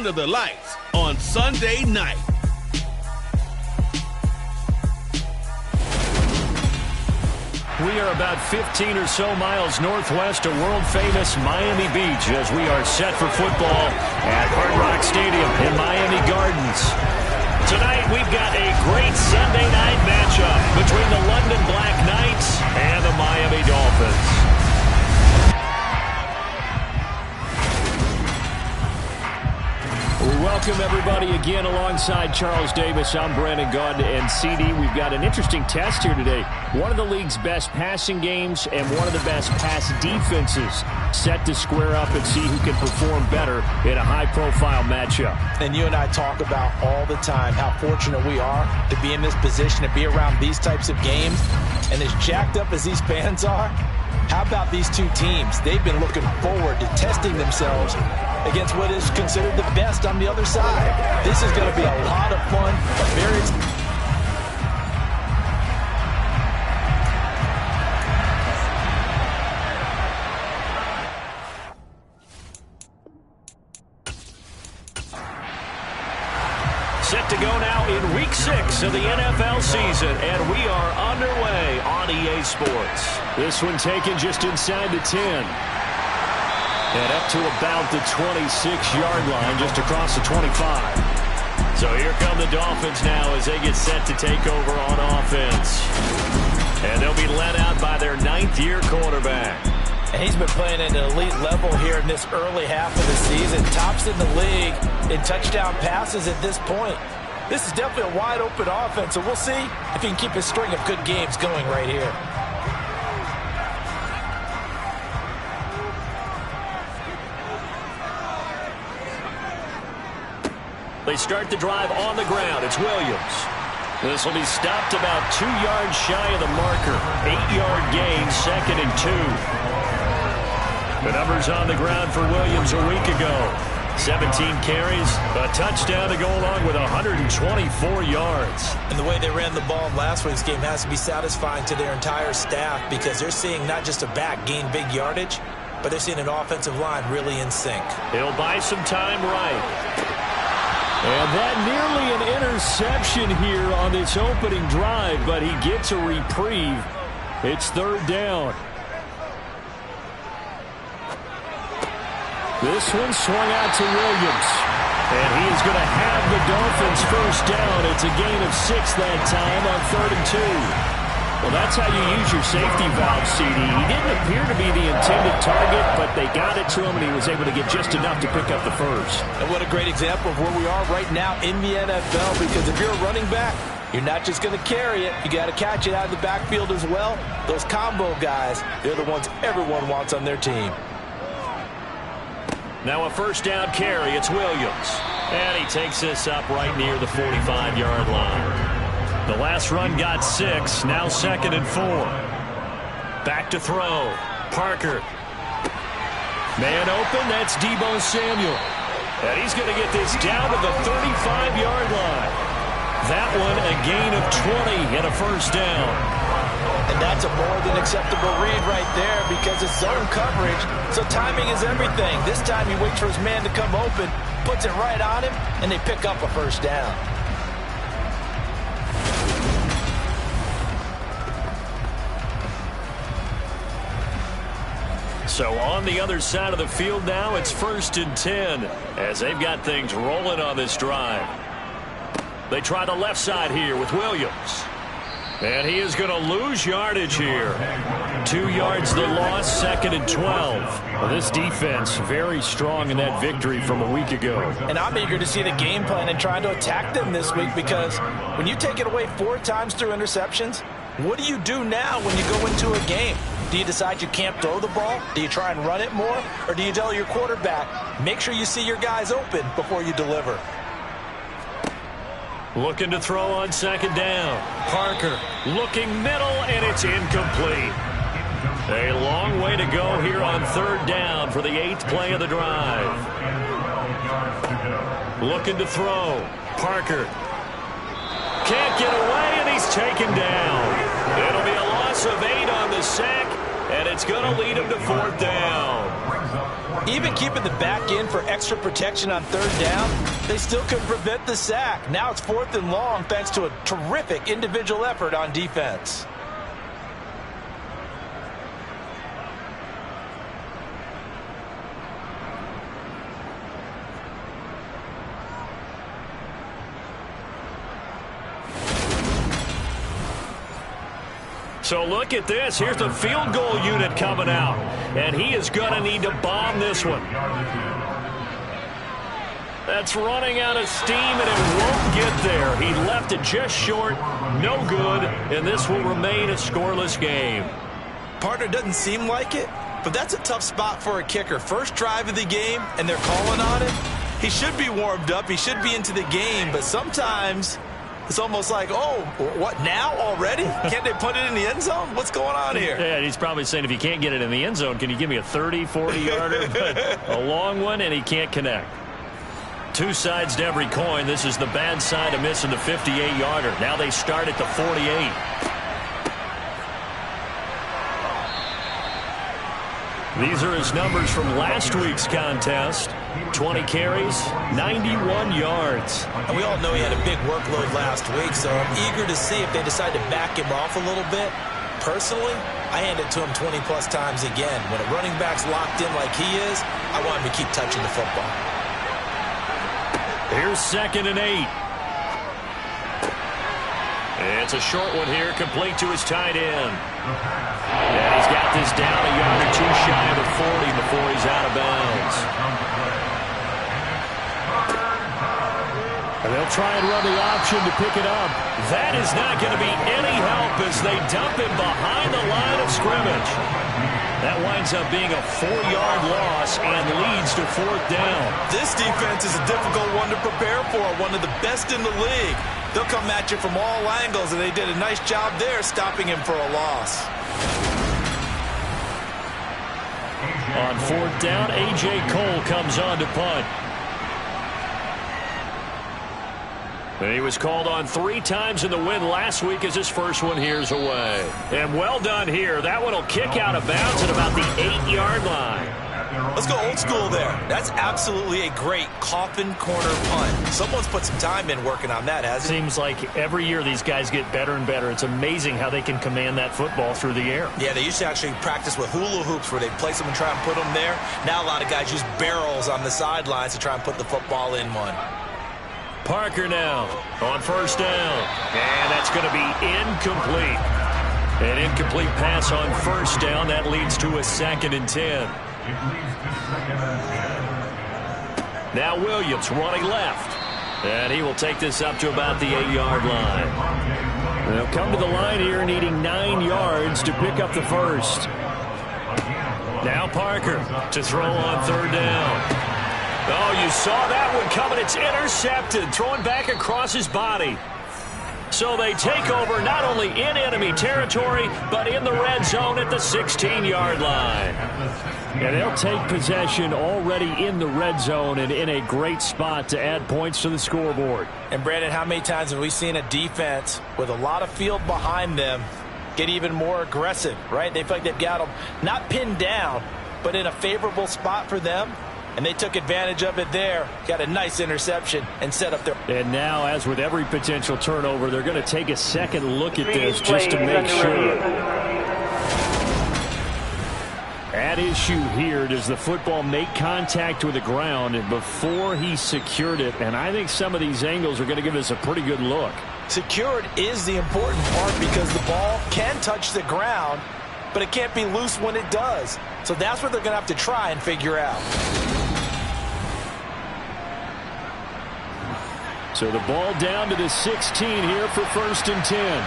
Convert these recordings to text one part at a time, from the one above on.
under the lights on Sunday night. We are about 15 or so miles northwest of world-famous Miami Beach as we are set for football at Hard Rock Stadium in Miami Gardens. Tonight, we've got a great Sunday night matchup between the London BlackKnights and the Miami Dolphins. Welcome, everybody, again alongside Charles Davis. I'm Brandon Gaudin, and CD, we've got an interesting test here today. One of the league's best passing games and one of the best pass defenses set to square up and see who can perform better in a high-profile matchup. And you and I talk about all the time how fortunate we are to be in this position, to be around these types of games. And as jacked up as these fans are, how about these two teams? They've been looking forward to testing themselves against what is considered the best on the other side. This is going to be a lot of fun, Set to go now in Week 6 of the NFL season, and we are underway on EA Sports. This one taken just inside the 10. And up to about the 26-yard line, just across the 25. So here come the Dolphins now as they get set to take over on offense. And they'll be led out by their 9th-year quarterback. And he's been playing at an elite level here in this early half of the season. Tops in the league in touchdown passes at this point. This is definitely a wide-open offense, so we'll see if he can keep his string of good games going right here. They start the drive on the ground. It's Williams. This will be stopped about 2 yards shy of the marker. 8-yard gain, 2nd and 2. The numbers on the ground for Williams a week ago. 17 carries, a touchdown to go along with 124 yards. And the way they ran the ball in last week's game has to be satisfying to their entire staff because they're seeing not just a back gain big yardage, but they're seeing an offensive line really in sync. He'll buy some time right. And that nearly an interception here on this opening drive, but he gets a reprieve. It's 3rd down. This one swung out to Williams. And he is going to have the Dolphins first down. It's a gain of 6 that time on 3rd and 2. Well, that's how you use your safety valve, CD. He didn't appear to be the intended target, but they got it to him, and he was able to get just enough to pick up the first. And what a great example of where we are right now in the NFL, because if you're a running back, you're not just going to carry it. You got to catch it out of the backfield as well. Those combo guys, they're the ones everyone wants on their team. Now a first down carry. It's Williams. And he takes this up right near the 45-yard line. The last run got 6. Now 2nd and 4. Back to throw. Parker. Man open. That's Deebo Samuel. And he's going to get this down to the 35-yard line. That one a gain of 20 and a first down. And that's a more than acceptable read right there because it's zone coverage, so timing is everything. This time he waits for his man to come open, puts it right on him, and they pick up a first down. So on the other side of the field now, it's 1st and 10 as they've got things rolling on this drive. They try the left side here with Williams. And he is going to lose yardage here. 2 yards the loss, 2nd and 12. Well, this defense very strong in that victory from a week ago. And I'm eager to see the game plan and trying to attack them this week because when you take it away 4 times through interceptions, what do you do now when you go into a game? Do you decide you can't throw the ball? Do you try and run it more? Or do you tell your quarterback, make sure you see your guys open before you deliver? Looking to throw on 2nd down. Parker looking middle, and it's incomplete. A long way to go here on 3rd down for the 8th play of the drive. Looking to throw. Parker can't get away, and he's taken down. It'll be a loss of 8 on the sack, and it's going to lead him to 4th down. Even keeping the back in for extra protection on third down, they still couldn't prevent the sack. Now it's 4th and long thanks to a terrific individual effort on defense. So look at this. Here's the field goal unit coming out. And he is going to need to bomb this one. That's running out of steam, and it won't get there. He left it just short. No good. And this will remain a scoreless game. Partner, doesn't seem like it, but that's a tough spot for a kicker. First drive of the game, and they're calling on him. He should be warmed up. He should be into the game, but sometimes it's almost like, oh, what, now already? Can't they put it in the end zone? What's going on here? Yeah, he's probably saying, if you can't get it in the end zone, can you give me a 30, 40-yarder? But a long one, and he can't connect. Two sides to every coin. This is the bad side of missing the 58-yarder. Now they start at the 48. These are his numbers from last week's contest. 20 carries, 91 yards. And we all know he had a big workload last week, so I'm eager to see if they decide to back him off a little bit. Personally, I hand it to him 20-plus times again. When a running back's locked in like he is, I want him to keep touching the football. Here's 2nd and 8. It's a short one here, complete to his tight end. And he's got this down a yard or two shy of the 40 before he's out of bounds. And they'll try and run the option to pick it up. That is not going to be any help as they dump him behind the line of scrimmage. That winds up being a 4-yard loss and leads to 4th down. This defense is a difficult one to prepare for, one of the best in the league. They'll come at you from all angles, and they did a nice job there stopping him for a loss. On 4th down, A.J. Cole comes on to punt. And he was called on 3 times in the win last week as his first one here's away. And well done here. That one will kick out of bounds at about the 8-yard line. Let's go old school there. That's absolutely a great coffin corner punt. Someone's put some time in working on that, hasn't it? Seems like every year these guys get better and better. It's amazing how they can command that football through the air. Yeah, they used to actually practice with hula hoops where they place them and try and put them there. Now a lot of guys use barrels on the sidelines to try and put the football in one. Parker now on 1st down. And that's going to be incomplete. An incomplete pass on 1st down. That leads to a 2nd and 10. Now Williams running left. And he will take this up to about the 8-yard line. They'll come to the line here needing 9 yards to pick up the first. Now Parker to throw on 3rd down. Oh, you saw that one coming. It's intercepted, throwing back across his body. So they take over not only in enemy territory, but in the red zone at the 16-yard line. And they'll take possession already in the red zone and in a great spot to add points to the scoreboard. And, Brandon, how many times have we seen a defense with a lot of field behind them get even more aggressive, right? They feel like they've got them not pinned down, but in a favorable spot for them. And they took advantage of it there. Got a nice interception and set up their... And now, as with every potential turnover, they're going to take a second look at this just to make sure. At issue here, does the football make contact with the ground before he secured it? And I think some of these angles are going to give us a pretty good look. Secured is the important part because the ball can touch the ground, but it can't be loose when it does. So that's what they're going to have to try and figure out. So the ball down to the 16 here for 1st and 10.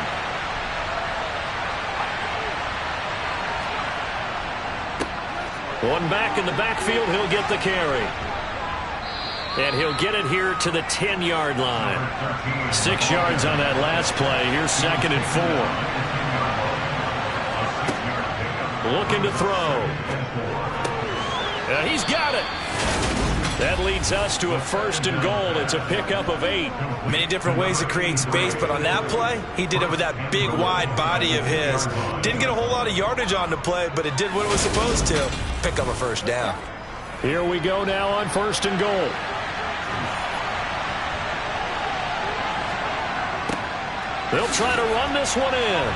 One back in the backfield, he'll get the carry. And he'll get it here to the 10-yard line. 6 yards on that last play. Here's 2nd and 4. Looking to throw. And he's got it. That leads us to a 1st and goal. It's a pickup of 8. Many different ways to create space, but on that play, he did it with that big, wide body of his. Didn't get a whole lot of yardage on the play, but it did what it was supposed to. Pick up a 1st down. Here we go now on 1st and goal. They'll try to run this one in.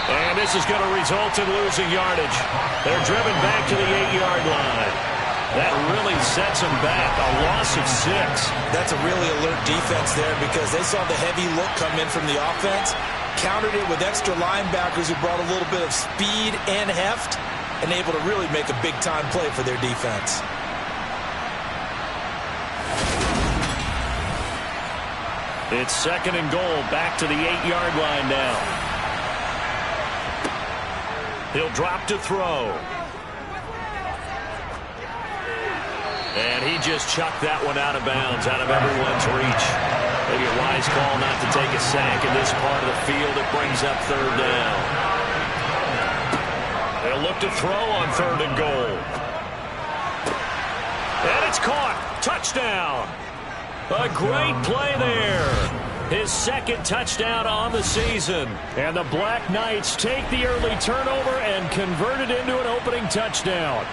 And this is going to result in losing yardage. They're driven back to the 8-yard line. That really sets them back. A loss of 6. That's a really alert defense there because they saw the heavy look come in from the offense, countered it with extra linebackers who brought a little bit of speed and heft, and able to really make a big-time play for their defense. It's 2nd and goal, back to the 8-yard line now. He'll drop to throw. And he just chucked that one out of bounds, out of everyone's reach. Maybe a wise call not to take a sack in this part of the field. It brings up 3rd down. They'll look to throw on 3rd and goal. And it's caught. Touchdown. A great play there. His 2nd touchdown on the season. And the Black Knights take the early turnover and convert it into an opening touchdown.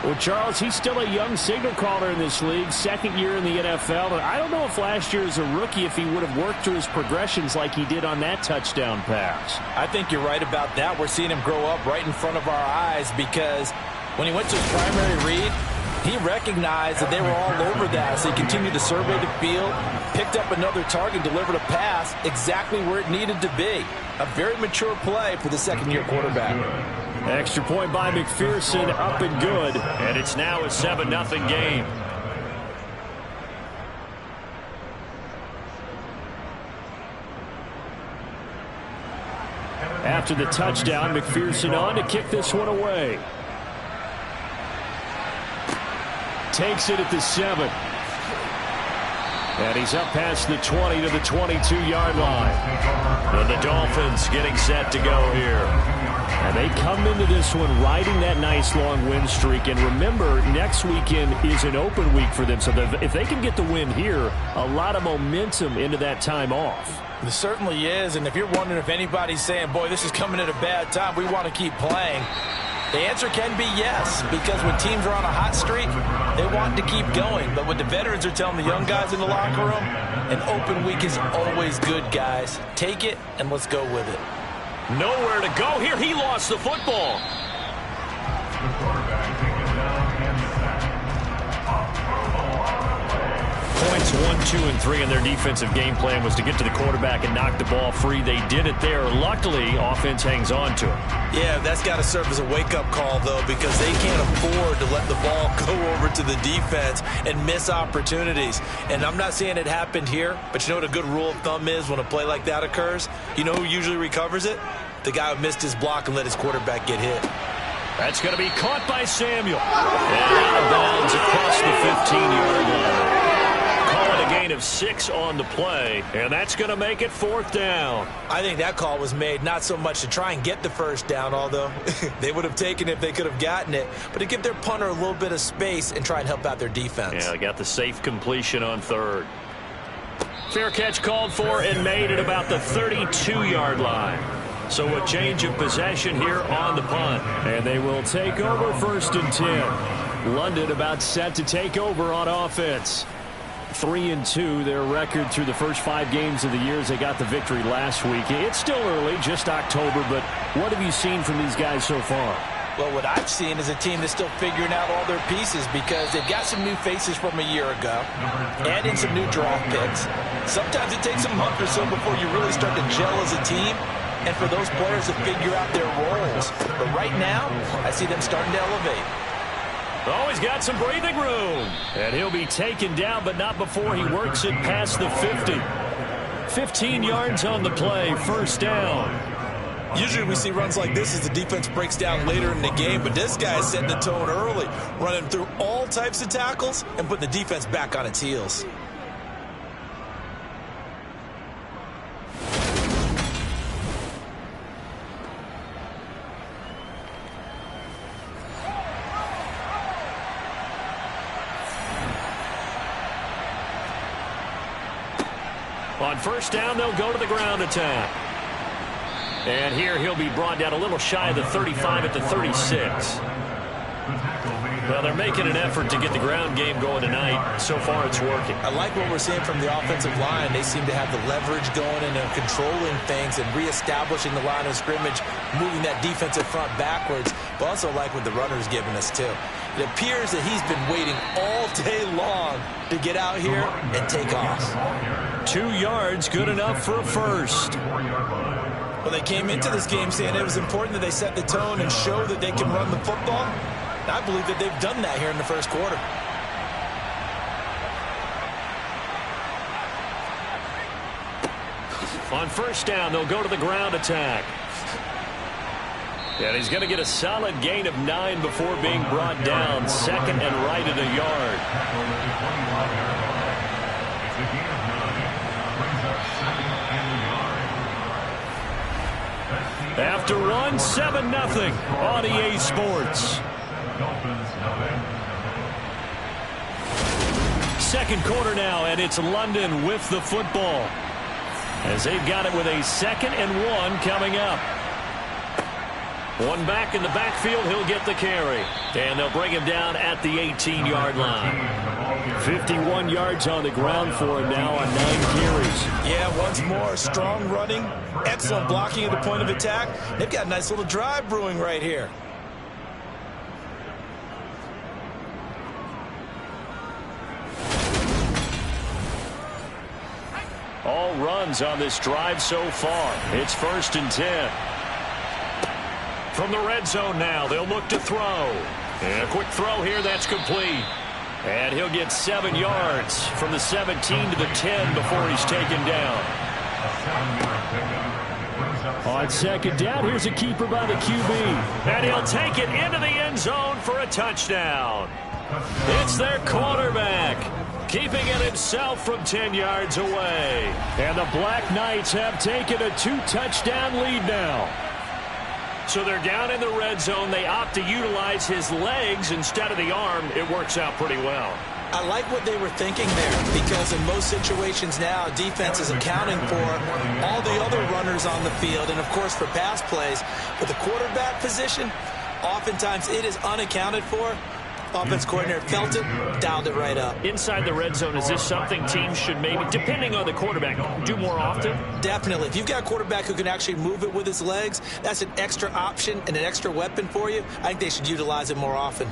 Well, Charles, he's still a young signal caller in this league, 2nd year in the NFL. And I don't know if last year as a rookie, if he would have worked through his progressions like he did on that touchdown pass. I think you're right about that. We're seeing him grow up right in front of our eyes because when he went to his primary read, he recognized that they were all over that. So he continued to survey the field, picked up another target, delivered a pass exactly where it needed to be. A very mature play for the 2nd-year quarterback. Extra point by McPherson, up and good. And it's now a 7-0 game. After the touchdown, McPherson on to kick this one away. Takes it at the 7. And he's up past the 20 to the 22-yard line. And the Dolphins getting set to go here. And they come into this one riding that nice long win streak. And remember, next weekend is an open week for them. So if they can get the win here, a lot of momentum into that time off. It certainly is. And if you're wondering if anybody's saying, boy, this is coming at a bad time, we want to keep playing, the answer can be yes, because when teams are on a hot streak, they want to keep going. But what the veterans are telling the young guys in the locker room, an open week is always good, guys. Take it, and let's go with it. Nowhere to go here. He lost the football. Points 1, 2, and 3 in their defensive game plan was to get to the quarterback and knock the ball free. They did it there. Luckily, offense hangs on to it. Yeah, that's got to serve as a wake-up call, though, because they can't afford to let the ball go over to the defense and miss opportunities. And I'm not saying it happened here, but you know what a good rule of thumb is when a play like that occurs? You know who usually recovers it? The guy who missed his block and let his quarterback get hit. That's going to be caught by Samuel. And out of bounds across the 15-yard line. A gain of 6 on the play, and that's going to make it 4th down. I think that call was made not so much to try and get the 1st down, although they would have taken it if they could have gotten it, but to give their punter a little bit of space and try and help out their defense. Yeah, they got the safe completion on 3rd. Fair catch called for and made at about the 32-yard line. So a change of possession here on the punt. And they will take over 1st and 10. London about set to take over on offense. 3-2, their record through the first 5 games of the year as they got the victory last week. It's still early, just October, but what have you seen from these guys so far? Well, what I've seen is a team that's still figuring out all their pieces because they've got some new faces from a year ago, add in some new draft picks. Sometimes it takes a month or so before you really start to gel as a team and for those players to figure out their roles. But right now, I see them starting to elevate. Oh, he's got some breathing room. And he'll be taken down, but not before he works it past the 50. 15 yards on the play, 1st down. Usually we see runs like this as the defense breaks down later in the game, but this guy is setting the tone early, running through all types of tackles and putting the defense back on its heels. On 1st down, they'll go to the ground attack. And here he'll be brought down a little shy of the 35 at the 36. Well, they're making an effort to get the ground game going tonight. So far, it's working. I like what we're seeing from the offensive line. They seem to have the leverage going and they're controlling things and reestablishing the line of scrimmage, moving that defensive front backwards. But also like what the runner's giving us, too. It appears that he's been waiting all day long to get out here and take off. 2 yards, good enough for a first. Well, they came into this game saying it was important that they set the tone and show that they can run the football. And I believe that they've done that here in the first quarter. On first down, they'll go to the ground attack. And he's going to get a solid gain of 9 before being brought down. Second and right at a yard. After one, 7-0 on EA Sports. Second quarter now, and it's London with the football, as they've got it with a 2nd and 1 coming up. One back in the backfield, he'll get the carry. And they'll bring him down at the 18-yard line. 51 yards on the ground for him now on 9 carries. Yeah, once more, strong running, excellent blocking at the point of attack. They've got a nice little drive brewing right here. All runs on this drive so far. It's 1st and 10. From the red zone now, they'll look to throw. And a quick throw here, that's complete. And he'll get 7 yards from the 17 to the 10 before he's taken down. On second down, here's a keeper by the QB. And he'll take it into the end zone for a touchdown. It's their quarterback, keeping it himself from 10 yards away. And the Black Knights have taken a 2-touchdown lead now. So they're down in the red zone. They opt to utilize his legs instead of the arm. It works out pretty well. I like what they were thinking there, because in most situations now, defense is accounting for all the other runners on the field and, of course, for pass plays. But the quarterback position, oftentimes it is unaccounted for. Offense coordinator felt it, dialed it right up. Inside the red zone, is this something teams should maybe, depending on the quarterback, do more often? Definitely. If you've got a quarterback who can actually move it with his legs, that's an extra option and an extra weapon for you. I think they should utilize it more often.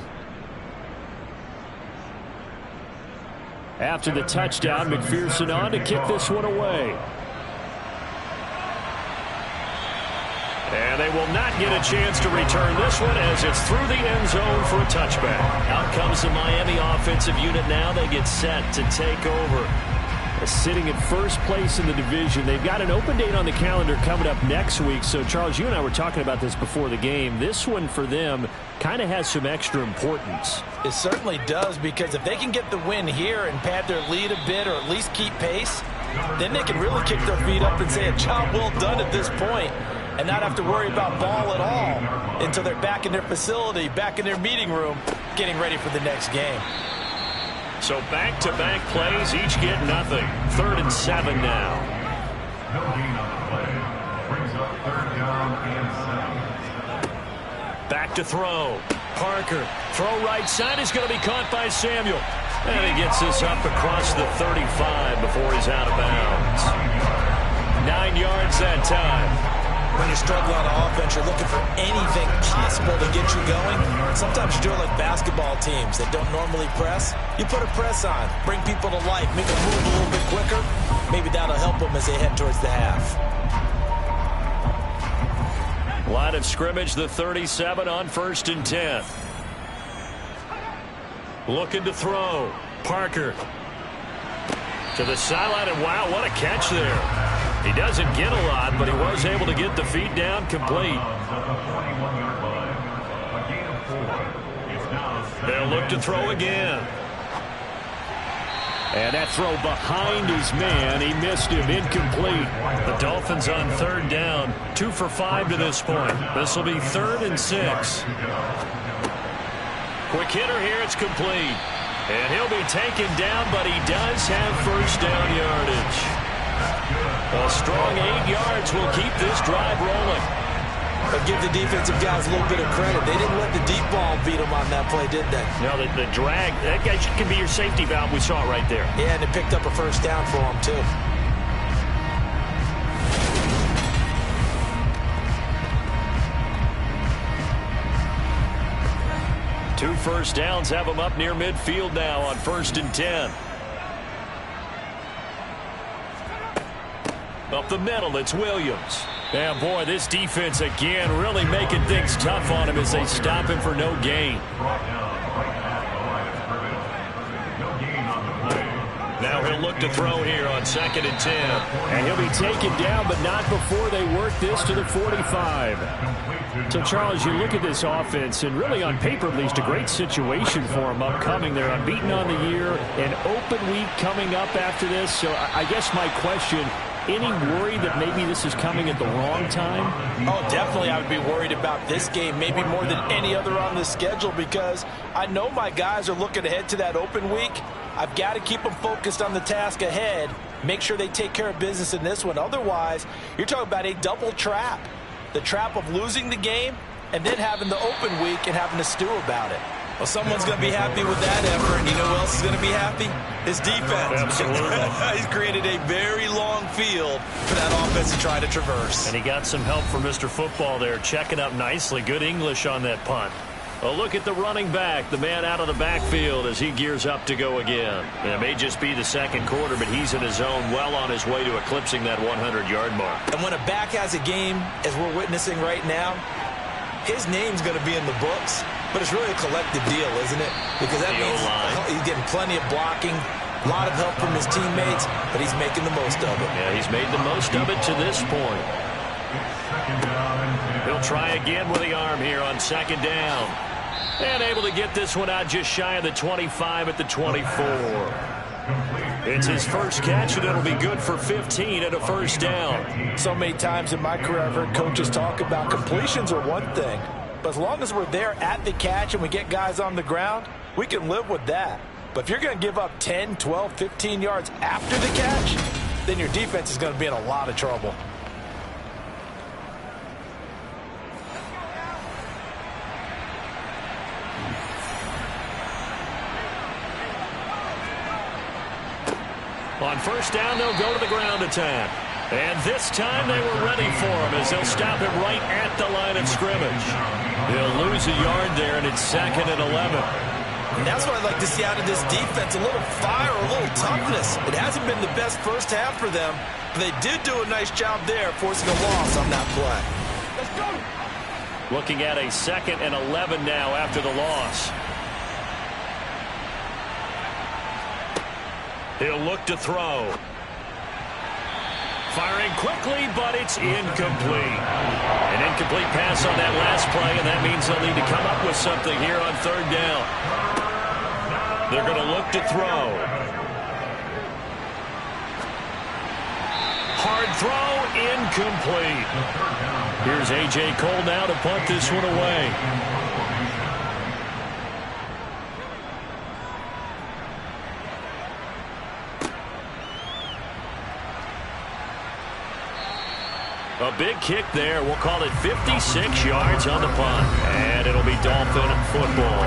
After the touchdown, McPherson on to kick this one away. And they will not get a chance to return this one as it's through the end zone for a touchback. Out comes the Miami offensive unit now. They get set to take over. Sitting in first place in the division. They've got an open date on the calendar coming up next week. So, Charles, you and I were talking about this before the game. This one for them kind of has some extra importance. It certainly does, because if they can get the win here and pad their lead a bit or at least keep pace, then they can really kick their feet up and say a job well done at this point, and not have to worry about ball at all until they're back in their facility, back in their meeting room, getting ready for the next game. So back-to-back plays, each get nothing. 3rd and 7 now. Back to throw. Parker. Throw right side is going to be caught by Samuel. And he gets this up across the 35 before he's out of bounds. 9 yards that time. When you struggle on offense, you're looking for anything possible to get you going. Sometimes you do it like basketball teams that don't normally press. You put a press on, bring people to life, make them move a little bit quicker. Maybe that'll help them as they head towards the half. Line of scrimmage, the 37 on 1st and 10. Looking to throw. Parker to the sideline, and wow, what a catch there. He doesn't get a lot, but he was able to get the feet down complete. They'll look to throw again. And that throw behind his man. He missed him, incomplete. The Dolphins on 3rd down. 2 for 5 to this point. This will be 3rd and 6. Quick hitter here, it's complete. And he'll be taken down, but he does have 1st down yardage. A strong 8 yards will keep this drive rolling. But give the defensive guys a little bit of credit. They didn't let the deep ball beat them on that play, did they? No, the drag, that guy can be your safety valve. We saw it right there. Yeah, and it picked up a first down for them, too. Two first downs have them up near midfield now on 1st and 10. Up the middle, it's Williams. Yeah, boy, this defense again really making things tough on him as they stop him for no gain. Now he'll look to throw here on 2nd and 10. And he'll be taken down, but not before they work this to the 45. So, Charles, you look at this offense, and really on paper at least a great situation for them upcoming. They're unbeaten on the year, an open week coming up after this. So I guess my question, any worry that maybe this is coming at the wrong time? Oh, definitely I would be worried about this game, maybe more than any other on the schedule, because I know my guys are looking ahead to that open week. I've got to keep them focused on the task ahead, make sure they take care of business in this one. Otherwise, you're talking about a double trap. The trap of losing the game and then having the open week and having to stew about it. Well, someone's going to be happy with that effort. And you know who else is going to be happy? His defense. Absolutely. He's created a very long field for that offense to try to traverse. And he got some help from Mr. Football there, checking up nicely. Good English on that punt. Well, look at the running back, the man out of the backfield as he gears up to go again. And it may just be the second quarter, but he's in his zone, well on his way to eclipsing that 100-yard mark. And when a back has a game, as we're witnessing right now, his name's going to be in the books, but it's really a collective deal, isn't it? Because that means he's getting plenty of blocking, a lot of help from his teammates, but he's making the most of it. Yeah, he's made the most of it to this point. He'll try again with the arm here on 2nd down. And able to get this one out just shy of the 25 at the 24. It's his first catch, and it'll be good for 15 at a first down. So many times in my career I've heard coaches talk about completions are one thing, but as long as we're there at the catch and we get guys on the ground, we can live with that. But if you're going to give up 10, 12, 15 yards after the catch, then your defense is going to be in a lot of trouble. On 1st down, they'll go to the ground attack. And this time they were ready for him as they'll stop him right at the line of scrimmage. He'll lose a yard there, and it's 2nd and 11. And that's what I'd like to see out of this defense, a little fire, a little toughness. It hasn't been the best first half for them, but they did do a nice job there forcing a loss on that play. Let's go. Looking at a 2nd and 11 now after the loss. He'll look to throw. Firing quickly, but it's incomplete. An incomplete pass on that last play, and that means they'll need to come up with something here on 3rd down. They're going to look to throw. Hard throw, incomplete. Here's A.J. Cole now to punt this one away. A big kick there. We'll call it 56 yards on the punt. And it'll be Dolphin football.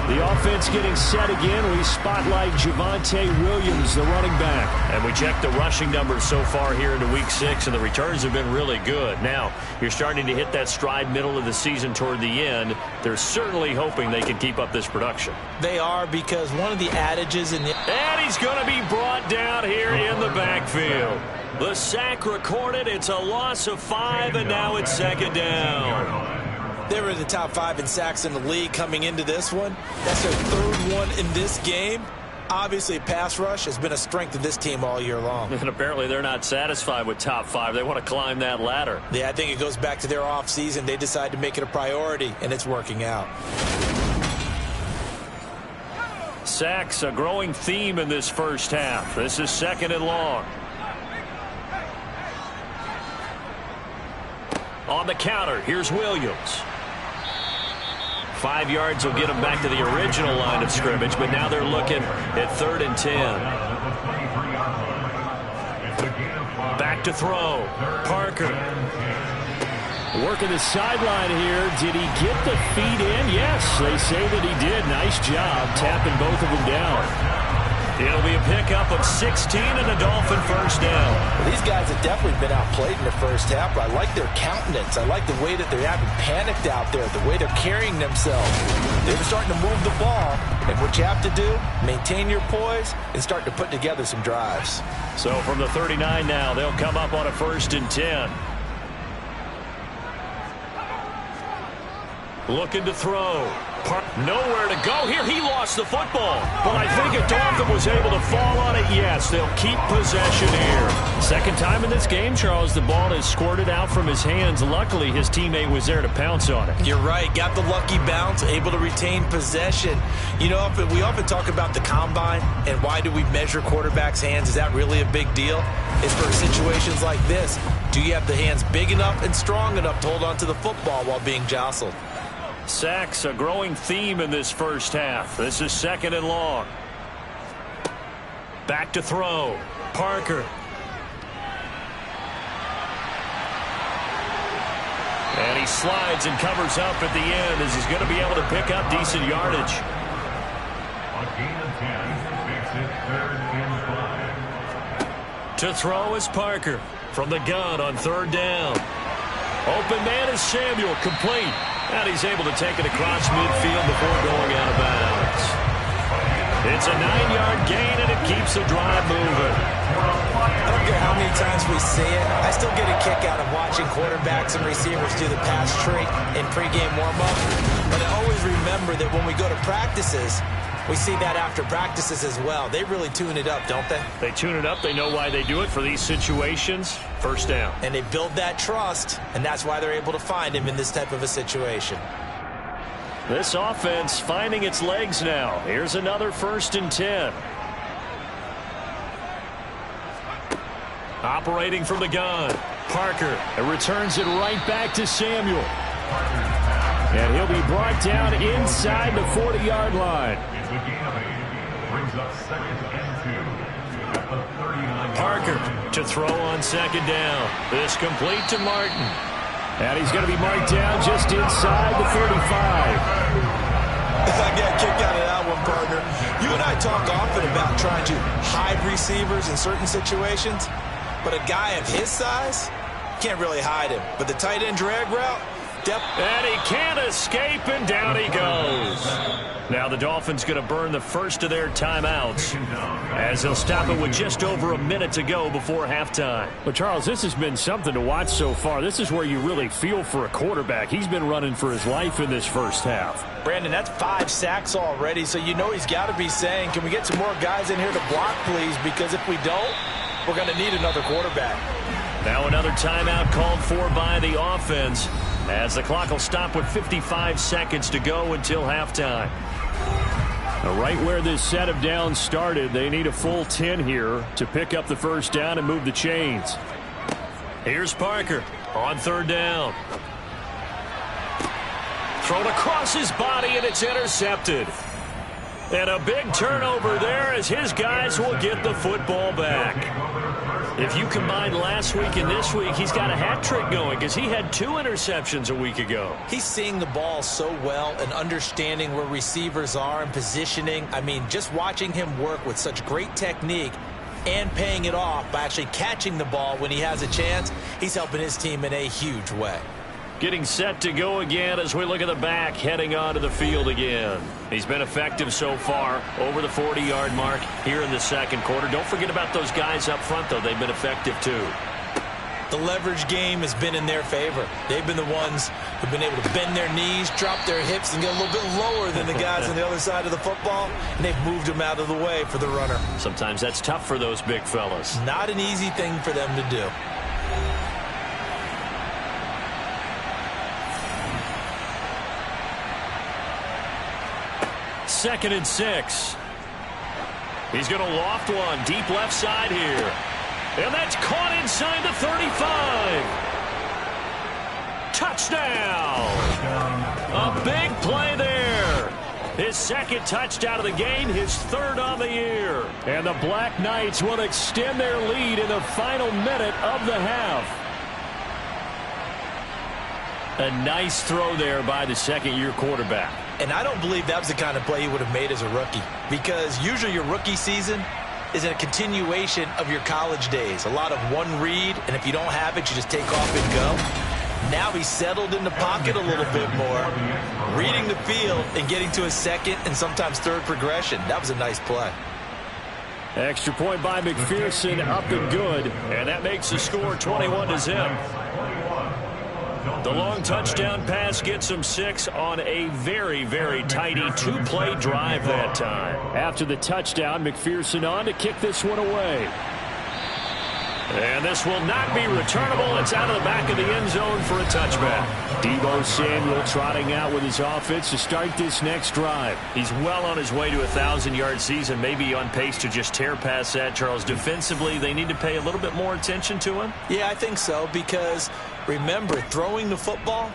The offense getting set again. We spotlight Javonte Williams, the running back. And we check the rushing numbers so far here into Week 6, and the returns have been really good. Now, you're starting to hit that stride middle of the season toward the end. They're certainly hoping they can keep up this production. They are, because one of the adages in the... And he's going to be brought down here in the backfield. The sack recorded. It's a loss of 5, and now it's 2nd down. They were in the top 5 in sacks in the league coming into this one. That's their 3rd one in this game. Obviously, pass rush has been a strength of this team all year long. And apparently they're not satisfied with top 5. They want to climb that ladder. Yeah, I think it goes back to their offseason. They decided to make it a priority, and it's working out. Sacks, a growing theme in this first half. This is 2nd and long. On the counter, here's Williams. 5 yards will get them back to the original line of scrimmage, but now they're looking at 3rd and 10. Back to throw. Parker. Working the sideline here. Did he get the feet in? Yes, they say that he did. Nice job tapping both of them down. It'll be a pickup of 16 and a Dolphin first down. Well, these guys have definitely been outplayed in the first half, but I like their countenance. I like the way that they're having panicked out there, the way they're carrying themselves. They're starting to move the ball, and what you have to do, maintain your poise and start to put together some drives. So from the 39 now, they'll come up on a 1st and 10. Looking to throw. Nowhere to go here. He lost the football. But I think if Dolphin was able to fall on it, yes, they'll keep possession here. Second time in this game, Charles, the ball is squirted out from his hands. Luckily, his teammate was there to pounce on it. You're right. Got the lucky bounce, able to retain possession. You know, we often talk about the combine and why do we measure quarterbacks' hands. Is that really a big deal? It's for situations like this. Do you have the hands big enough and strong enough to hold on to the football while being jostled? Sacks, a growing theme in this first half. This is 2nd and long. Back to throw. Parker. And he slides and covers up at the end as he's going to be able to pick up decent yardage. On gain of 10, makes it 3rd and 5. To throw is Parker from the gun on 3rd down. Open man is Samuel, complete. And he's able to take it across midfield before going out of bounds. It's a 9-yard gain, and it keeps the drive moving. I don't care how many times we see it. I still get a kick out of watching quarterbacks and receivers do the pass trick in pregame warm-up. But I always remember that when we go to practices, we see that after practices as well. They really tune it up, don't they? They tune it up. They know why they do it for these situations. 1st down. And they build that trust, and that's why they're able to find him in this type of a situation. This offense finding its legs now. Here's another 1st and 10. Operating from the gun. Parker. It returns it right back to Samuel. And he'll be brought down inside the 40-yard line. Brings up 2nd and 2 at the 39. Parker to throw on 2nd down. This complete to Martin. And he's going to be marked down just inside the 35. I got a kick out of that one, partner. You and I talk often about trying to hide receivers in certain situations, but a guy of his size can't really hide him. But the tight end drag route, and he can't escape, and down he goes. Now the Dolphins going to burn the first of their timeouts as they'll stop it with just over a minute to go before halftime. But, Charles, this has been something to watch so far. This is where you really feel for a quarterback. He's been running for his life in this first half. Brandon, that's 5 sacks already, so you know he's got to be saying, can we get some more guys in here to block, please? Because if we don't, we're going to need another quarterback. Now another timeout called for by the offense, as the clock will stop with 55 seconds to go until halftime. Now, right where this set of downs started, they need a full 10 here to pick up the first down and move the chains. Here's Parker on 3rd down. Thrown across his body, and it's intercepted. And a big turnover there as his guys will get the football back. If you combine last week and this week, he's got a hat trick going because he had 2 interceptions a week ago. He's seeing the ball so well and understanding where receivers are and positioning. I mean, just watching him work with such great technique and paying it off by actually catching the ball when he has a chance, he's helping his team in a huge way. Getting set to go again as we look at the back, heading onto the field again. He's been effective so far, over the 40-yard mark here in the 2nd quarter. Don't forget about those guys up front, though. They've been effective, too. The leverage game has been in their favor. They've been the ones who've been able to bend their knees, drop their hips, and get a little bit lower than the guys on the other side of the football, and they've moved them out of the way for the runner. Sometimes that's tough for those big fellas. Not an easy thing for them to do. Second and 6. He's going to loft one deep left side here. And that's caught inside the 35. Touchdown. A big play there. His 2nd touchdown of the game, his 3rd on the year. And the BlackKnights will extend their lead in the final minute of the half. A nice throw there by the second-year quarterback. And I don't believe that was the kind of play he would have made as a rookie, because usually your rookie season is a continuation of your college days. A lot of one read, and if you don't have it, you just take off and go. Now he's settled in the pocket a little bit more, reading the field and getting to his second and sometimes third progression. That was a nice play. Extra point by McPherson, up and good, and that makes the score 21-0. The long touchdown pass gets him 6 on a very, very tidy two-play drive that time. After the touchdown, McPherson on to kick this one away. And this will not be returnable. It's out of the back of the end zone for a touchback. Deebo Samuel trotting out with his offense to start this next drive. He's well on his way to a 1,000-yard season, maybe on pace to just tear past that, Charles. Defensively, they need to pay a little bit more attention to him. Yeah, I think so, because remember, throwing the football,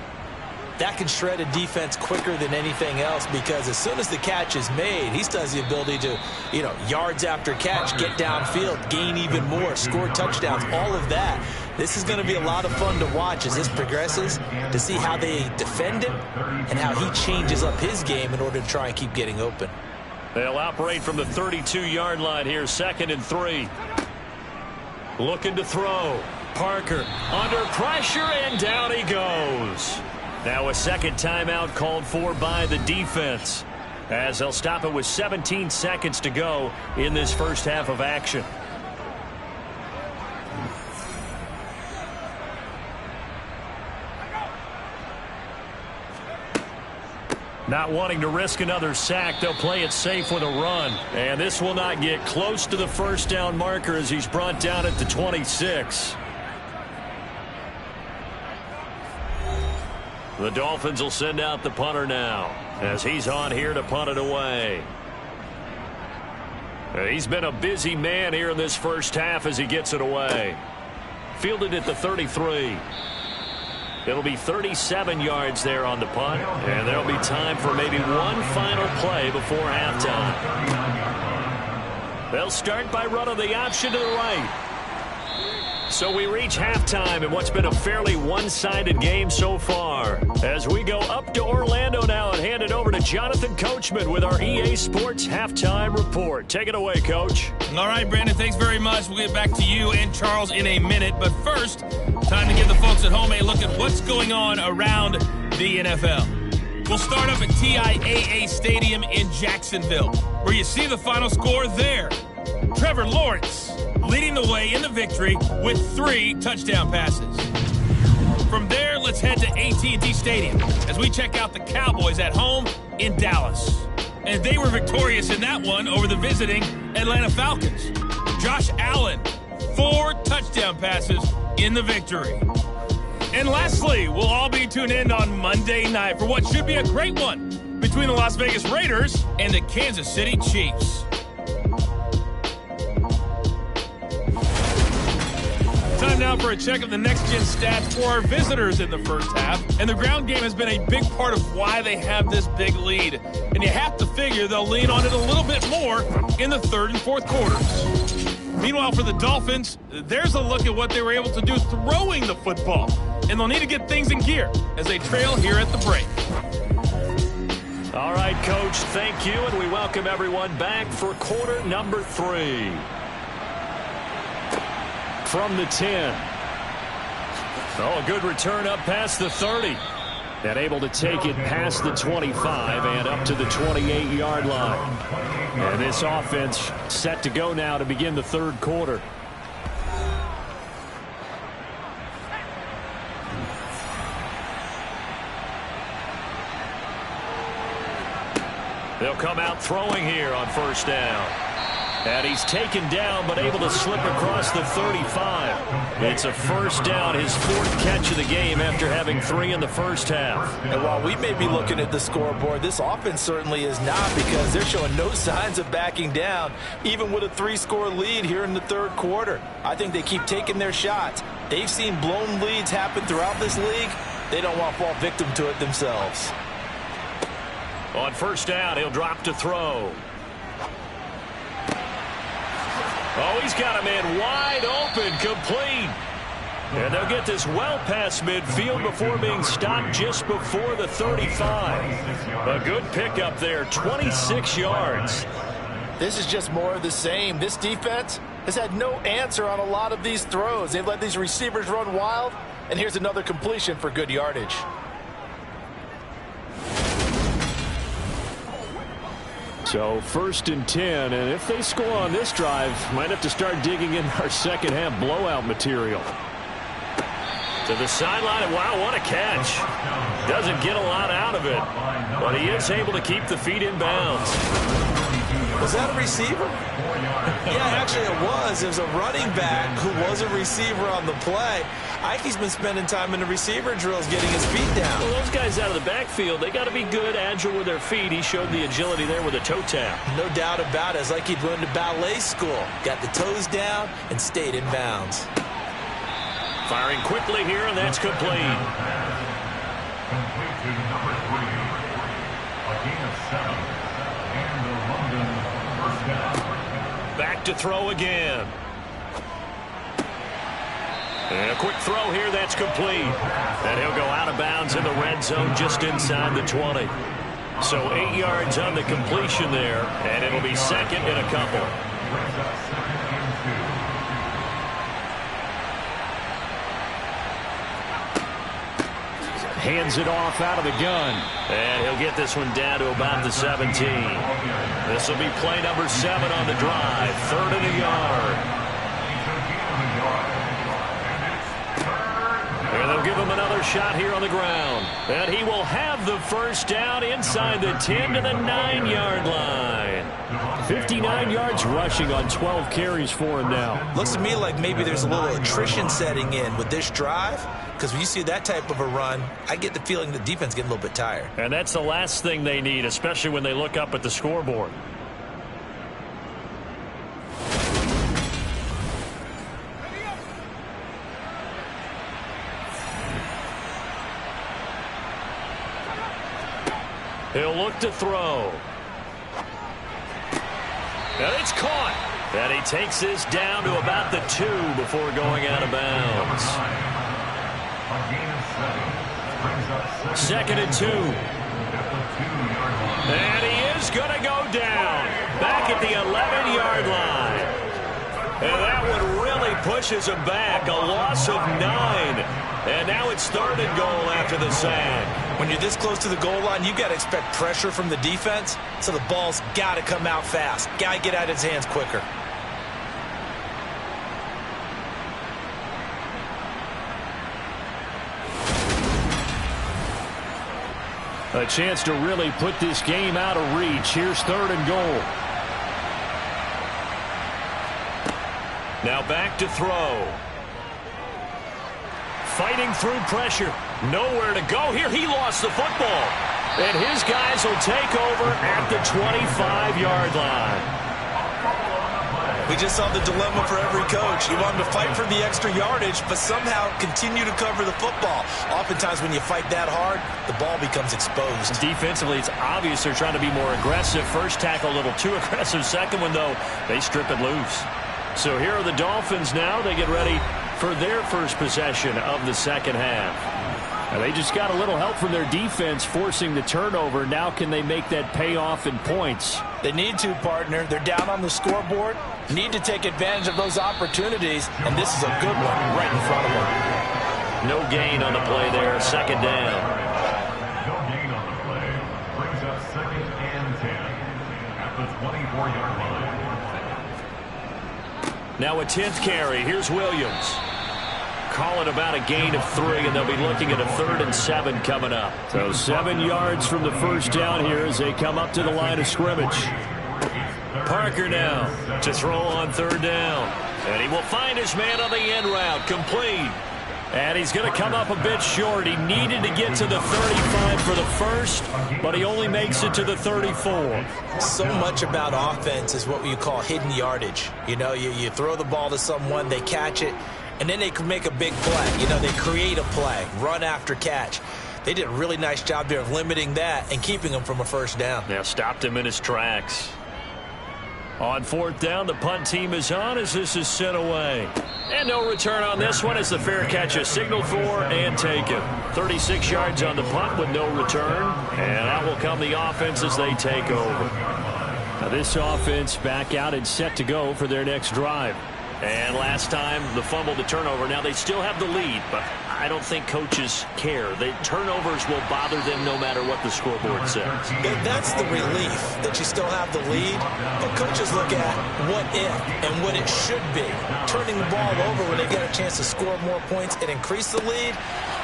that can shred a defense quicker than anything else, because as soon as the catch is made, he still has the ability to, yards after catch, get downfield, gain even more, score touchdowns, all of that. This is going to be a lot of fun to watch as this progresses, to see how they defend him and how he changes up his game in order to try and keep getting open. They'll operate from the 32-yard line here, 2nd and 3. Looking to throw. Parker under pressure, and down he goes. Now a second timeout called for by the defense, as they'll stop it with 17 seconds to go in this first half of action. Not wanting to risk another sack, they'll play it safe with a run. And this will not get close to the first down marker as he's brought down at the 26. The Dolphins will send out the punter now, as he's on here to punt it away. He's been a busy man here in this first half as he gets it away. Fielded at the 33. It'll be 37 yards there on the punt, and there'll be time for maybe one final play before halftime. They'll start by running the option to the right. So we reach halftime in what's been a fairly one-sided game so far, as we go up to Orlando now and hand it over to Jonathan Coachman with our EA Sports Halftime Report. Take it away, Coach. All right, Brandon, thanks very much. We'll get back to you and Charles in a minute. But first, time to give the folks at home a look at what's going on around the NFL. We'll start up at TIAA Stadium in Jacksonville, where you see the final score there. Trevor Lawrence leading the way in the victory with 3 touchdown passes. From there, let's head to AT&T Stadium as we check out the Cowboys at home in Dallas. And they were victorious in that one over the visiting Atlanta Falcons. Josh Allen, 4 touchdown passes in the victory. And lastly, we'll all be tuned in on Monday night for what should be a great one between the Las Vegas Raiders and the Kansas City Chiefs. Time now for a check of the next-gen stats for our visitors in the first half. And the ground game has been a big part of why they have this big lead. And you have to figure they'll lean on it a little bit more in the third and fourth quarters. Meanwhile, for the Dolphins, there's a look at what they were able to do throwing the football. And they'll need to get things in gear as they trail here at the break. All right, Coach, thank you. And we welcome everyone back for quarter number 3. From the 10. Oh, a good return up past the 30. And able to take it past the 25 and up to the 28-yard line. And this offense set to go now to begin the third quarter. They'll come out throwing here on first down. And he's taken down, but able to slip across the 35. It's a first down, his 4th catch of the game after having 3 in the first half. And while we may be looking at the scoreboard, this offense certainly is not, because they're showing no signs of backing down, even with a 3-score lead here in the third quarter. I think they keep taking their shots. They've seen blown leads happen throughout this league. They don't want to fall victim to it themselves. On first down, he'll drop to throw. Oh, he's got a man wide open, complete. And they'll get this well past midfield before being stopped just before the 35. A good pickup there, 26 yards. This is just more of the same. This defense has had no answer on a lot of these throws. They've let these receivers run wild, and here's another completion for good yardage. So 1st and 10, and if they score on this drive, might have to start digging in our second half blowout material. To the sideline, wow, what a catch. Doesn't get a lot out of it, but he is able to keep the feet in bounds. Was that a receiver? Yeah, actually it was. It was a running back who was a receiver on the play. Ike's been spending time in the receiver drills getting his feet down. Well, those guys out of the backfield, they got to be good, agile with their feet. He showed the agility there with a toe tap. No doubt about it. It's like he'd run to ballet school. Got the toes down and stayed in bounds. Firing quickly here, and that's complete. Complete to number 3. A gain of 7. And the London first down. Back to throw again. And a quick throw here, that's complete. And he'll go out of bounds in the red zone just inside the 20. So 8 yards on the completion there, and it'll be second and a couple. Hands it off out of the gun. And he'll get this one down to about the 17. This will be play number 7 on the drive. 3rd and a yard. And they'll give him another shot here on the ground. And he will have the first down inside the 10 to the 9-yard line. 59 yards rushing on 12 carries for him now. Looks to me like maybe there's a little attrition setting in with this drive, because when you see that type of a run, I get the feeling the defense getting a little bit tired. And that's the last thing they need, especially when they look up at the scoreboard. He'll look to throw. And it's caught. And he takes this down to about the 2 before going out of bounds. 2nd and 2. And he is going to go down. Back at the 11-yard line. And that one really pushes him back. A loss of 9. And now it's 3rd and goal after the sack. When you're this close to the goal line, you got to expect pressure from the defense, so the ball's got to come out fast. Got to get out of his hands quicker. A chance to really put this game out of reach. Here's 3rd and goal. Now back to throw. Fighting through pressure. Nowhere to go here. He lost the football. And his guys will take over at the 25-yard line. We just saw the dilemma for every coach. You want them to fight for the extra yardage, but somehow continue to cover the football. Oftentimes when you fight that hard, the ball becomes exposed. Defensively, it's obvious they're trying to be more aggressive. First tackle a little too aggressive. Second one, though, they strip it loose. So here are the Dolphins now. They get ready for their first possession of the second half. Now they just got a little help from their defense forcing the turnover. Now can they make that pay off in points? They need to, partner. They're down on the scoreboard. Need to take advantage of those opportunities, and this is a good one right in front of them. No gain on the play there. 2nd down. No gain on the play. Brings up 2nd and 10 at the 24-yard line. Now a 10th carry. Here's Williams. Call it about a gain of 3, and they'll be looking at a 3rd and 7 coming up. So 7 yards from the first down here as they come up to the line of scrimmage. Parker now to throw on 3rd down. And he will find his man on the end route. Complete. And he's going to come up a bit short. He needed to get to the 35 for the first, but he only makes it to the 34. So much about offense is what you call hidden yardage. You know, you throw the ball to someone, they catch it, and then they can make a big play. You know, they create a play, run after catch. They did a really nice job there of limiting that and keeping him from a first down. Now stopped him in his tracks. On fourth down, the punt team is on as this is sent away. And no return on this one as the fair catch is signaled for and taken. 36 yards on the punt with no return. And out will come the offense as they take over. Now this offense back out and set to go for their next drive. And last time, the fumble, the turnover. Now they still have the lead, but I don't think coaches care. The turnovers will bother them no matter what the scoreboard says. That's the relief that you still have the lead. But coaches look at what if and what it should be. Turning the ball over when they get a chance to score more points and increase the lead,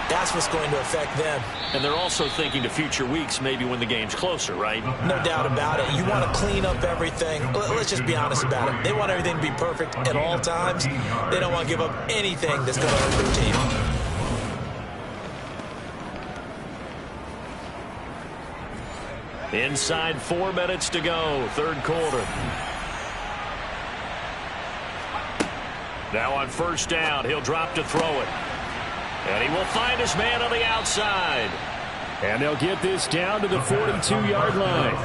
that's what's going to affect them. And they're also thinking to future weeks, maybe when the game's closer, right? No doubt about it. You want to clean up everything. Let's just be honest about it. They want everything to be perfect at all times. They don't want to give up anything that's going to hurt their team. Inside 4 minutes to go, third quarter. Now on first down, he'll drop to throw it. And he will find his man on the outside. And they'll get this down to the 42-yard line.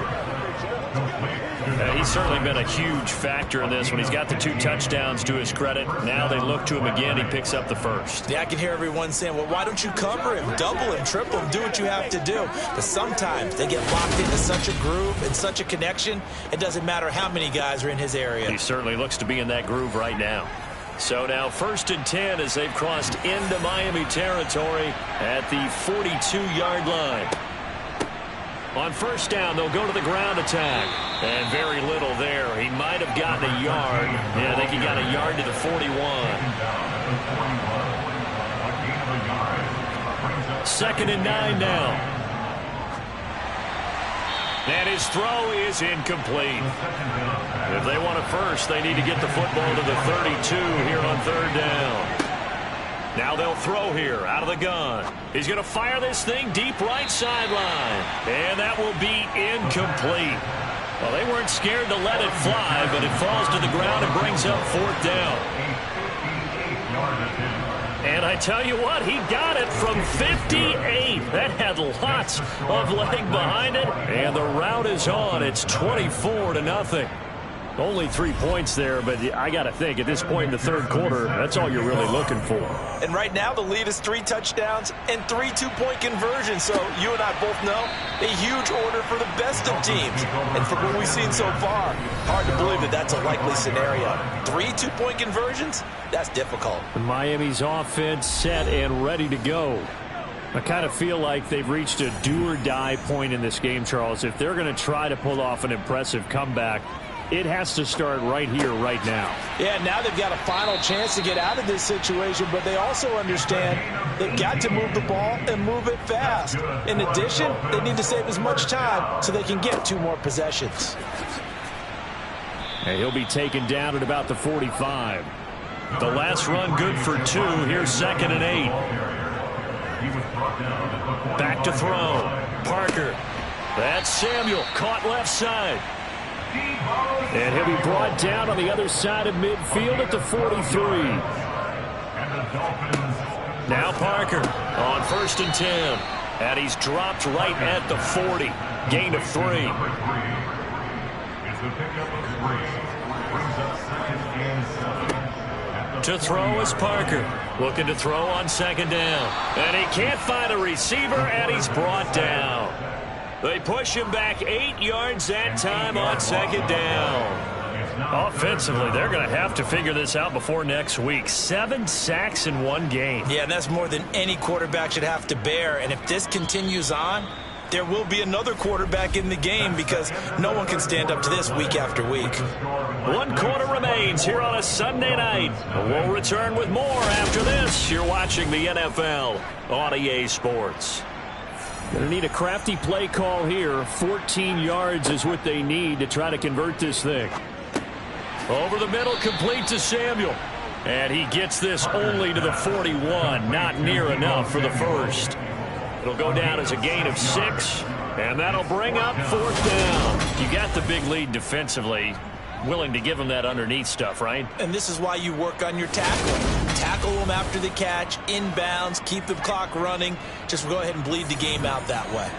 He's certainly been a huge factor in this when he's got the 2 touchdowns to his credit. Now they look to him again. He picks up the first. Yeah, I can hear everyone saying, well, why don't you cover him, double him, triple him, do what you have to do. But sometimes they get locked into such a groove and such a connection, it doesn't matter how many guys are in his area. He certainly looks to be in that groove right now. So now first and 10 as they've crossed into Miami territory at the 42-yard line. On first down, they'll go to the ground attack. And very little there. He might have gotten a yard. Yeah, I think he got a yard to the 41. Second and 9 now. And his throw is incomplete. If they want a first, they need to get the football to the 32 here on third down. Now they'll throw here out of the gun. He's going to fire this thing deep right sideline. And that will be incomplete. Well, they weren't scared to let it fly, but it falls to the ground and brings up fourth down. And I tell you what, he got it from 58. That had lots of leg behind it. And the route is on. It's 24-0. Only 3 points there, but I got to think at this point in the third quarter, that's all you're really looking for. And right now the lead is 3 touchdowns and 3 2-point conversions. So you and I both know a huge order for the best of teams. And from what we've seen so far, hard to believe that that's a likely scenario. 3 2-point conversions? That's difficult. Miami's offense set and ready to go. I kind of feel like they've reached a do-or-die point in this game, Charles. If they're going to try to pull off an impressive comeback, it has to start right here, right now. Yeah, now they've got a final chance to get out of this situation, but they also understand they've got to move the ball and move it fast. In addition, they need to save as much time so they can get 2 more possessions. And he'll be taken down at about the 45. The last run good for 2. Here's second and 8. Back to throw. Parker. That's Samuel. Caught left side. And he'll be brought down on the other side of midfield at the 43. Now Parker on first and 10. And he's dropped right at the 40. Gain of 3. To throw is Parker. Looking to throw on second down. And he can't find a receiver, and he's brought down. They push him back 8 yards that time on second down. Offensively, they're going to have to figure this out before next week. 7 sacks in 1 game. Yeah, and that's more than any quarterback should have to bear. And if this continues on, there will be another quarterback in the game because no one can stand up to this week after week. 1 quarter remains here on a Sunday night. We'll return with more after this. You're watching the NFL on EA Sports. Going to need a crafty play call here. 14 yards is what they need to try to convert this thing. Over the middle, complete to Samuel. And he gets this only to the 41. Not near enough for the first. It'll go down as a gain of 6. And that'll bring up fourth down. You got the big lead defensively. Willing to give him that underneath stuff, right? And this is why you work on your tackling. Tackle them after the catch, inbounds, keep the clock running. Just go ahead and bleed the game out that way.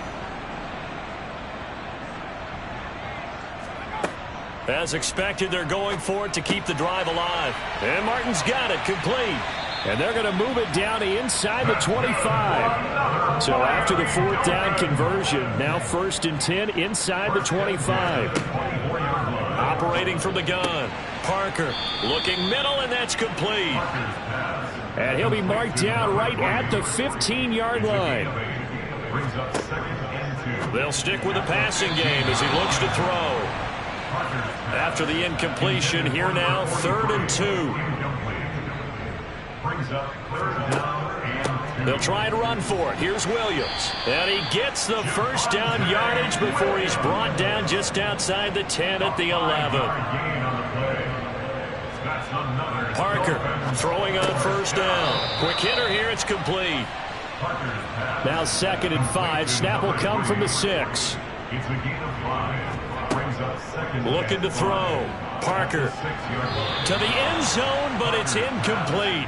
As expected, they're going for it to keep the drive alive. And Martin's got it complete. And they're going to move it down to inside the 25. So after the 4th down conversion, now 1st and 10 inside the 25. Operating from the gun. Parker looking middle, and that's complete. And he'll be marked down right at the 15-yard line. They'll stick with the passing game as he looks to throw. After the incompletion, here now, 3rd and 2. They'll try and run for it. Here's Williams. And he gets the 1st down yardage before he's brought down just outside the 10 at the 11. Parker throwing on 1st down. Quick hitter here. It's complete. Now 2nd and 5. Snap will come from the 6. Looking to throw. Parker to the end zone, but it's incomplete.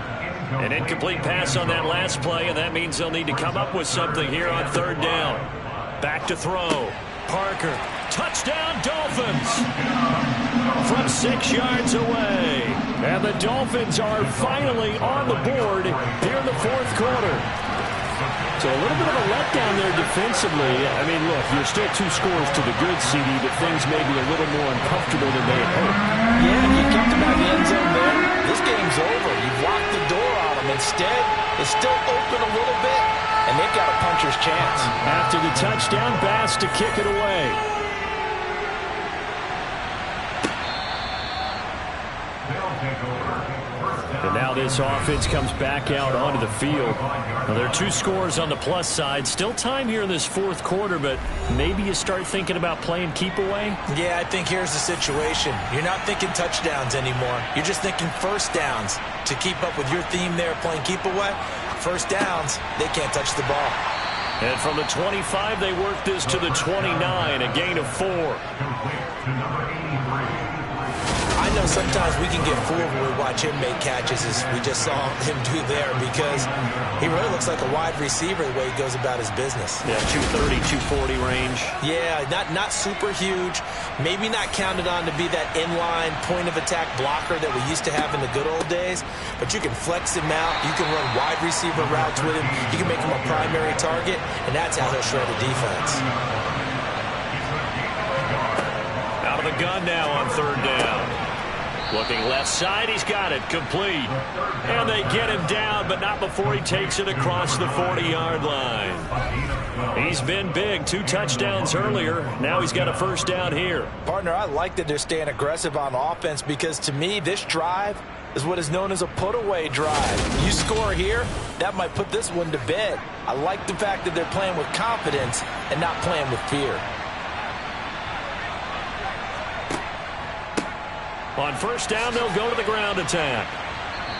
An incomplete pass on that last play, and that means they'll need to come up with something here on 3rd down. Back to throw. Parker. Touchdown, Dolphins. From 6 yards away. And the Dolphins are finally on the board here in the 4th quarter. So a little bit of a letdown there defensively. I mean, look, you're still 2 scores to the good, CD, but things may be a little more uncomfortable than they had hoped. Yeah, you kicked him out of the end zone there. This game's over. You've locked the door on him. Instead, it's still open a little bit, and they've got a puncher's chance. After the touchdown, Bass to kick it away. And now this offense comes back out onto the field. Now, there are 2 scores on the plus side. Still time here in this 4th quarter, but maybe you start thinking about playing keep away? Yeah, I think here's the situation. You're not thinking touchdowns anymore. You're just thinking 1st downs. To keep up with your theme there, playing keep away, 1st downs, they can't touch the ball. And from the 25, they work this to the 29, a gain of 4. I know sometimes we can get fooled when we watch him make catches, as we just saw him do there, because he really looks like a wide receiver the way he goes about his business. Yeah, 230, 240 range. Yeah, not super huge. Maybe not counted on to be that inline point-of-attack blocker that we used to have in the good old days, but you can flex him out. You can run wide receiver routes with him. You can make him a primary target, and that's how he'll shred the defense. Out of the gun now on 3rd down. Looking left side, he's got it, complete. And they get him down, but not before he takes it across the 40-yard line. He's been big, 2 touchdowns earlier. Now he's got a 1st down here. Partner, I like that they're staying aggressive on offense, because to me, this drive is what is known as a put-away drive. You score here, that might put this one to bed. I like the fact that they're playing with confidence and not playing with fear. On 1st down, they'll go to the ground attack.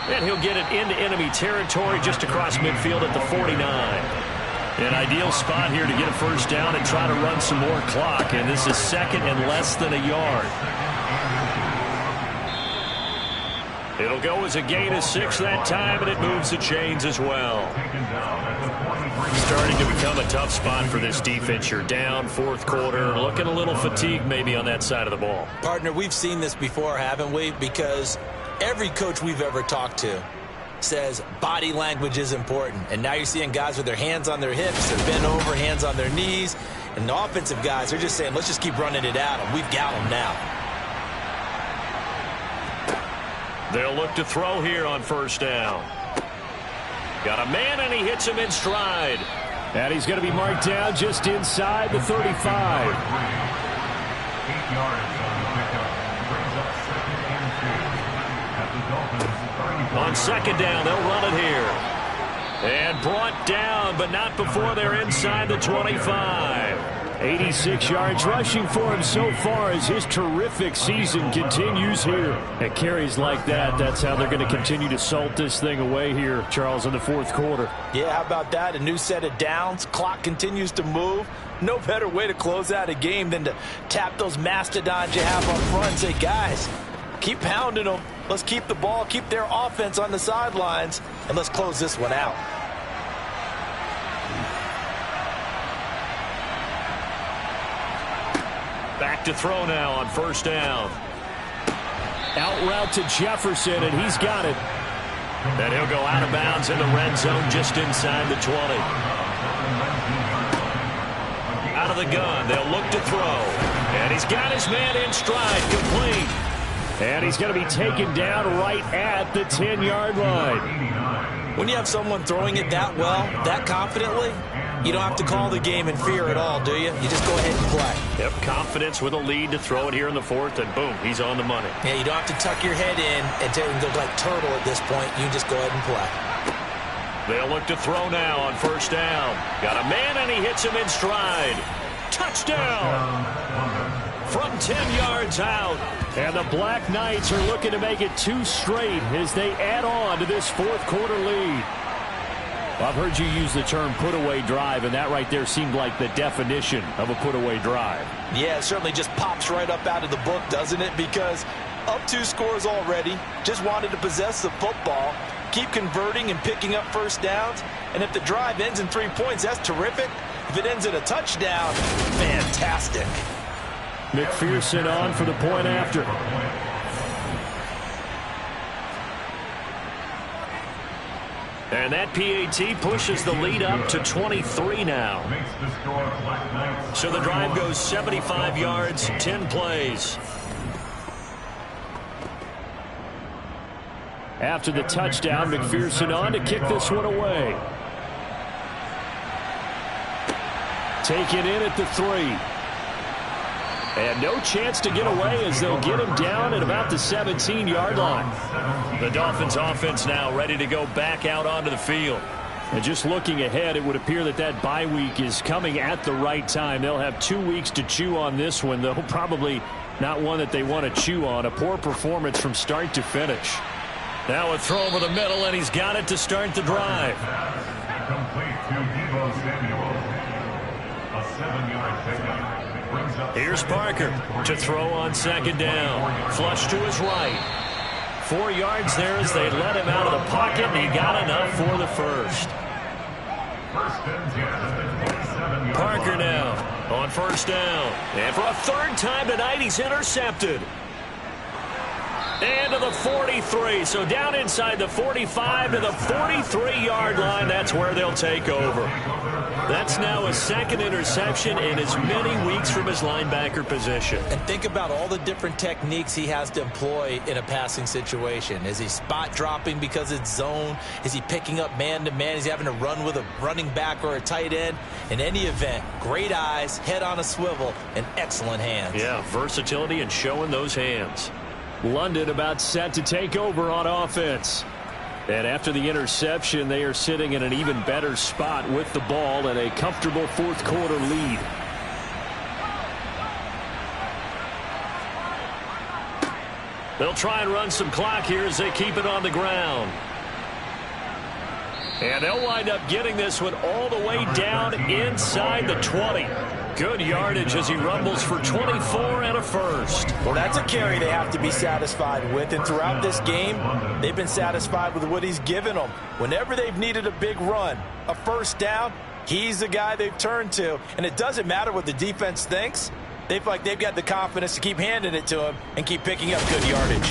And he'll get it into enemy territory just across midfield at the 49. An ideal spot here to get a 1st down and try to run some more clock. And this is 2nd and less than a yard. It'll go as a gain of 6 that time, and it moves the chains as well. Starting to become a tough spot for this defense. You're down 4th quarter, looking a little fatigued maybe on that side of the ball. Partner, we've seen this before, haven't we? Because every coach we've ever talked to says body language is important. And now you're seeing guys with their hands on their hips, they're bent over, hands on their knees. And the offensive guys are just saying, let's just keep running it at them. We've got them now. They'll look to throw here on 1st down. Got a man, and he hits him in stride. And he's going to be marked down just inside the 35. 8 yards on the pickup. Brings up 2nd and 2 at the Dolphins 34. On 2nd down, they'll run it here. And brought down, but not before they're inside the 25. 86 yards rushing for him so far as his terrific season continues here. At carries like that, that's how they're going to continue to salt this thing away here, Charles, in the 4th quarter. Yeah, how about that? A new set of downs. Clock continues to move. No better way to close out a game than to tap those mastodons you have up front and say, guys, keep pounding them. Let's keep the ball, keep their offense on the sidelines, and let's close this one out. Back to throw now on 1st down. Out route to Jefferson, and he's got it. And he'll go out of bounds in the red zone just inside the 20. Out of the gun, they'll look to throw. And he's got his man in stride, complete. And he's going to be taken down right at the 10-yard line. When you have someone throwing it that well, that confidently, you don't have to call the game in fear at all, do you? You just go ahead and play. Yep, confidence with a lead to throw it here in the fourth, and boom, he's on the money. Yeah, you don't have to tuck your head in and go like turtle at this point. You just go ahead and play. They'll look to throw now on first down. Got a man, and he hits him in stride. Touchdown! From 10 yards out. And the Black Knights are looking to make it 2 straight as they add on to this fourth quarter lead. I've heard you use the term put-away drive, and that right there seemed like the definition of a put-away drive. Yeah, it certainly just pops right up out of the book, doesn't it? Because up 2 scores already, just wanted to possess the football, keep converting and picking up first downs, and if the drive ends in 3 points, that's terrific. If it ends in a touchdown, fantastic. McPherson on for the point after. And that PAT pushes the lead up to 23 now. So the drive goes 75 yards, 10 plays. After the touchdown, McPherson on to kick this one away. Taken in at the 3. And no chance to get away as they'll get him down at about the 17-yard line. The Dolphins offense now ready to go back out onto the field. And just looking ahead, it would appear that bye week is coming at the right time. They'll have 2 weeks to chew on this one, though probably not one that they want to chew on. A poor performance from start to finish. Now a throw over the middle, and he's got it to start the drive. Complete to Deebo Samuel. A 7-yard pickup. Here's Parker to throw on second down. Flush to his right. 4 yards there as they let him out of the pocket, and he got enough for the first. Parker now on first down. And for a third time tonight, he's intercepted. And to the 43. So down inside the 45 to the 43-yard line. That's where they'll take over. That's now a second interception in as many weeks from his linebacker position. And think about all the different techniques he has to employ in a passing situation. Is he spot dropping because it's zone? Is he picking up man-to-man? Is he having to run with a running back or a tight end? In any event, great eyes, head on a swivel, and excellent hands. Yeah, versatility and showing those hands. London about set to take over on offense. And after the interception, they are sitting in an even better spot with the ball and a comfortable fourth quarter lead. They'll try and run some clock here as they keep it on the ground. And they'll wind up getting this one all the way down inside the 20. Good yardage as he rumbles for 24 and a first. Well, that's a carry they have to be satisfied with. And throughout this game, they've been satisfied with what he's given them. Whenever they've needed a big run, a first down, he's the guy they've turned to. And it doesn't matter what the defense thinks. They feel like they've got the confidence to keep handing it to him and keep picking up good yardage.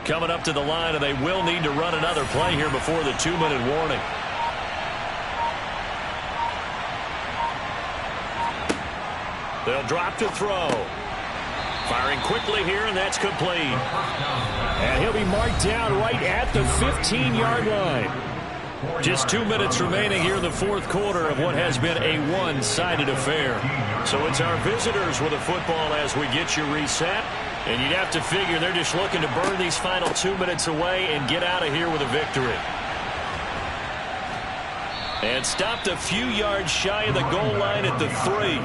Coming up to the line, and they will need to run another play here before the 2-minute warning. They'll drop to throw. Firing quickly here, and that's complete. And he'll be marked down right at the 15-yard line. Just 2 minutes remaining here in the fourth quarter of what has been a one-sided affair. So it's our visitors with the football as we get you reset. And you'd have to figure they're just looking to burn these final 2 minutes away and get out of here with a victory. And stopped a few yards shy of the goal line at the 3.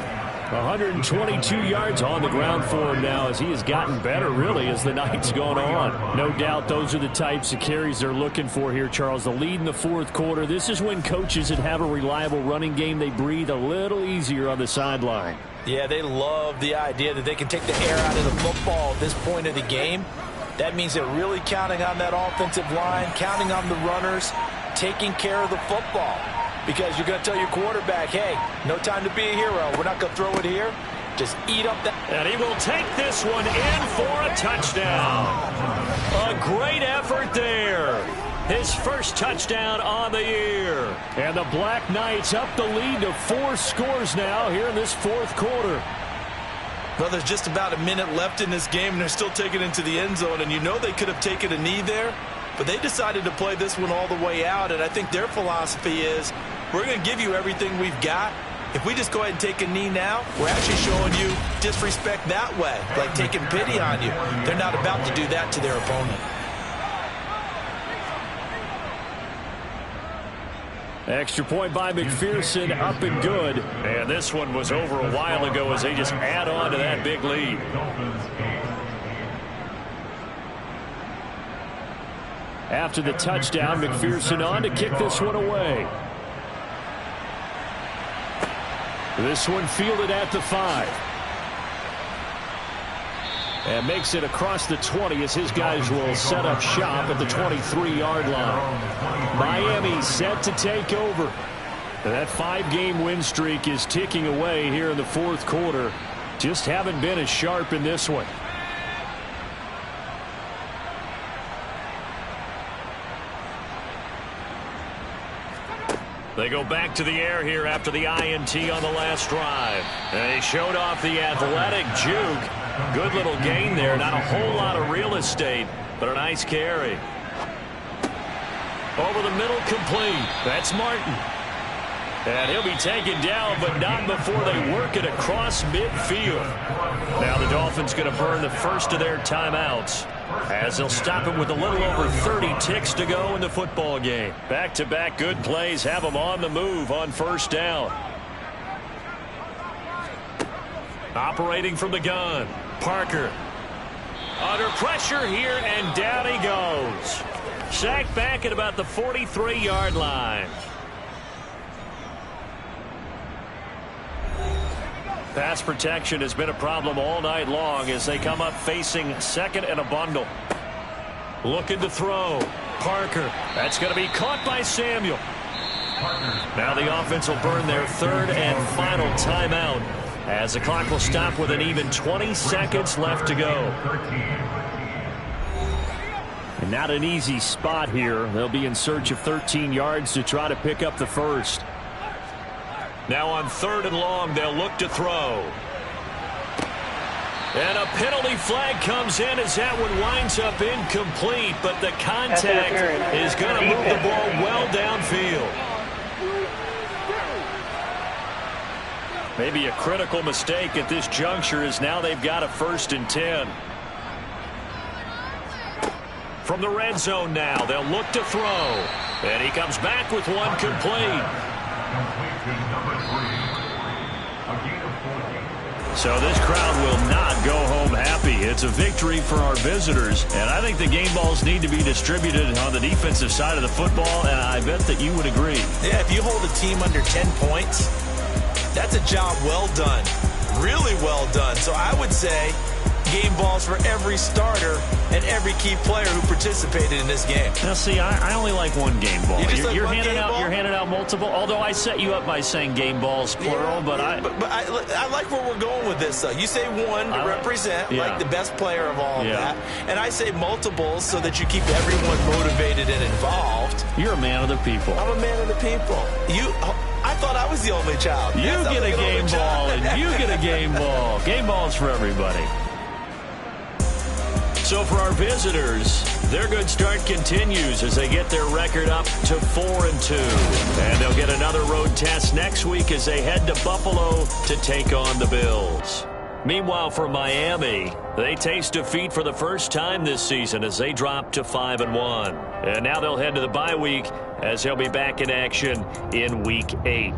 122 yards on the ground for him now as he has gotten better, really, as the night's gone on. No doubt those are the types of carries they're looking for here, Charles. The lead in the fourth quarter. This is when coaches that have a reliable running game, they breathe a little easier on the sideline. Yeah, they love the idea that they can take the air out of the football at this point of the game. That means they're really counting on that offensive line, counting on the runners, taking care of the football. Because you're going to tell your quarterback, hey, no time to be a hero. We're not going to throw it here. Just eat up that. And he will take this one in for a touchdown. A great effort there. His first touchdown on the year. And the Black Knights up the lead to 4 scores now here in this fourth quarter. Well, there's just about a minute left in this game, and they're still taking it into the end zone. And you know they could have taken a knee there, but they decided to play this one all the way out. And I think their philosophy is, we're going to give you everything we've got. If we just go ahead and take a knee now, we're actually showing you disrespect that way, like taking pity on you. They're not about to do that to their opponent. Extra point by McPherson, up and good. And this one was over a while ago as they just add on to that big lead. After the touchdown, McPherson on to kick this one away. This one fielded at the 5. And makes it across the 20 as his guys will set up shop at the 23-yard line. Miami set to take over. And that 5-game win streak is ticking away here in the fourth quarter. Just haven't been as sharp in this one. They go back to the air here after the INT on the last drive. And they showed off the athletic juke. Good little gain there. Not a whole lot of real estate, but a nice carry. Over the middle, complete. That's Martin. And he'll be taken down, but not before they work it across midfield. Now the Dolphins going to burn the first of their timeouts, as they'll stop it with a little over 30 ticks to go in the football game. Back-to-back good plays have them on the move on first down. Operating from the gun, Parker. Under pressure here, and down he goes. Sacked back at about the 43-yard line. Pass protection has been a problem all night long as they come up facing second and a bundle. Looking to throw. Parker. That's going to be caught by Samuel. Now the offense will burn their third and final timeout as the clock will stop with an even 20 seconds left to go. And not an easy spot here. They'll be in search of 13 yards to try to pick up the first. Now on third and long, they'll look to throw. And a penalty flag comes in as that one winds up incomplete, but the contact is going to move the ball well downfield. Maybe a critical mistake at this juncture as now they've got a 1st and 10. From the red zone now, they'll look to throw. And he comes back with one complete. So this crowd will not go home happy. It's a victory for our visitors, and I think the game balls need to be distributed on the defensive side of the football, and I bet that you would agree. Yeah, if you hold a team under 10 points, that's a job well done, really well done. So I would say game balls for every starter and every key player who participated in this game. Now, see, I only like one game ball. You're handing out multiple. Although I set you up by saying game balls plural, but I like where we're going with this. Though you say one to represent like the best player of all of that, and I say multiples so that you keep everyone motivated and involved. You're a man of the people. I'm a man of the people. I thought I was the only child. You get a game ball, and you get a game ball. Game balls for everybody. So for our visitors, their good start continues as they get their record up to 4-2. And they'll get another road test next week as they head to Buffalo to take on the Bills. Meanwhile, for Miami, they taste defeat for the first time this season as they drop to 5-1. And now they'll head to the bye week as they'll be back in action in Week 8.